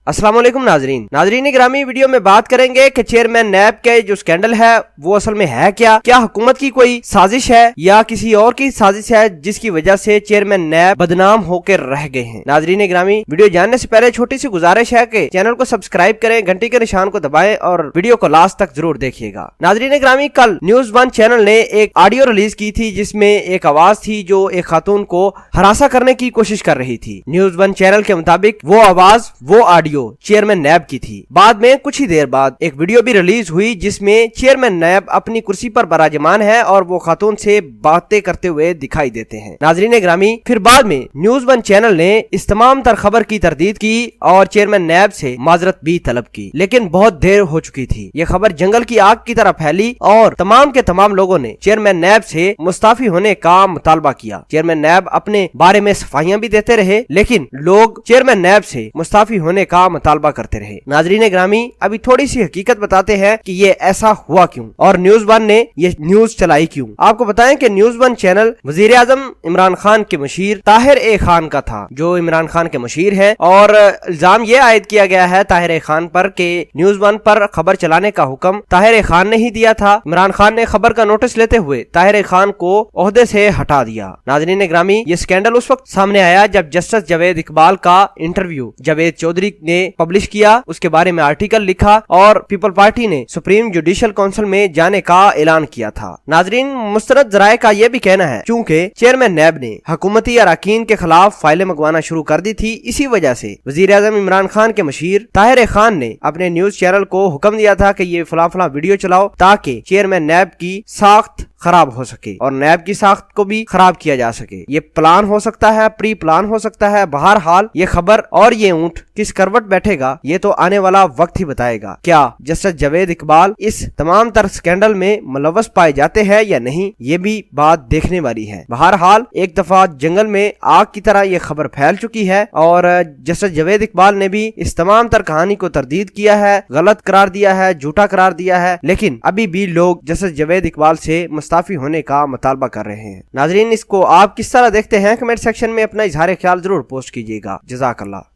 अस्सलाम वालेकुम नाजरीन ग्रामी, वीडियो में बात करेंगे कि चेयरमैन नैब के जो स्कैंडल है वो असल में है क्या हुकूमत की कोई साजिश है या किसी और की साजिश है जिसकी वजह से चेयरमैन नैब बदनाम होकर रह गए हैं। नाजरीन ग्रामी, वीडियो जानने से पहले छोटी सी गुजारिश है कि चैनल को सब्सक्राइब करें, घंटी के निशान को दबाएं और वीडियो को लास्ट तक जरूर देखिएगा। नाजरीन ग्रामी, कल न्यूज 1 चैनल ने एक ऑडियो रिलीज की थी जिसमें एक आवाज थी जो एक खातून को हरासा करने की कोशिश कर रही थी। न्यूज 1 चैनल के मुताबिक वो आवाज, वो ऑडियो चेयरमैन नैब की थी। बाद में कुछ ही देर बाद एक वीडियो भी रिलीज हुई जिसमें चेयरमैन नैब अपनी कुर्सी पर बराजमान है और वो खातून से बातें करते हुए दिखाई देते हैं। नाजरीन ग्रामी, फिर बाद में न्यूज 1 चैनल ने इस तमाम तर खबर की तरदीद की और चेयरमैन नैब से माजरत भी तलब की, लेकिन बहुत देर हो चुकी थी। ये खबर जंगल की आग की तरह फैली और तमाम के तमाम लोगों ने चेयरमैन नैब से मुस्ताफी होने का मुतालबा किया। चेयरमैन नैब अपने बारे में सफाइयां भी देते रहे, लेकिन लोग चेयरमैन नैब से मुस्ताफी होने का मुतालबा करते रहे। नाजरीन ग्रामी, अभी थोड़ी सी हकीकत बताते हैं कि ये ऐसा हुआ क्यों और न्यूज 1 ने ये न्यूज चलाई क्यों। आपको बताएं कि न्यूज 1 चैनल वजीर आजम इमरान खान के मशीर ताहिर ए खान का था, जो इमरान खान के मशीर हैं, और इल्जाम ये आयद किया गया है ताहिर ए खान पर कि न्यूज 1 पर खबर चलाने का हुक्म ताहिर ए खान ने ही दिया था। इमरान खान ने खबर का नोटिस लेते हुए ताहिर ए खान को ओहदे से हटा दिया। नाजरीन ग्रामी, ये स्कैंडल उस वक्त सामने आया जब जस्टिस जावेद इकबाल का इंटरव्यू जावेद चौधरी ने पब्लिश किया, उसके बारे में आर्टिकल लिखा और पीपल पार्टी ने सुप्रीम जुडिशल काउंसिल में जाने का ऐलान किया था। नाजरीन, मुस्तरद जराये का यह भी कहना है चूँकि चेयरमैन नैब ने हुकूमती अरकान के खिलाफ फाइलें मंगवाना शुरू कर दी थी, इसी वजह से वजीर आजम इमरान खान के मशीर ताहिर ए खान ने अपने न्यूज चैनल को हुक्म दिया था कि ये फला वीडियो चलाओ ताकि चेयरमैन नैब की साख्त खराब हो सके और नैब की साख्त को भी खराब किया जा सके। ये प्लान हो सकता है, प्री प्लान हो सकता है। बहरहाल ये खबर और ये ऊंट किस करवट बैठेगा ये तो आने वाला वक्त ही बताएगा। क्या जस्टिस जावेद इकबाल इस तमाम तर स्कैंडल में मुलव्वस पाए जाते हैं या नहीं, ये भी बात देखने वाली है। बहरहाल एक दफा जंगल में आग की तरह ये खबर फैल चुकी है और जस्टिस जावेद इकबाल ने भी इस तमाम तर कहानी को तरदीद किया है, गलत करार दिया है, झूठा करार दिया है, लेकिन अभी भी लोग जस्टिस जावेद इकबाल से मुस्ताफी होने का मुतालबा कर रहे हैं। नाजरीन, इसको आप किस तरह देखते हैं? कमेंट सेक्शन में अपना इजहार ख्याल जरूर पोस्ट कीजिएगा। जज़ाकल्लाह।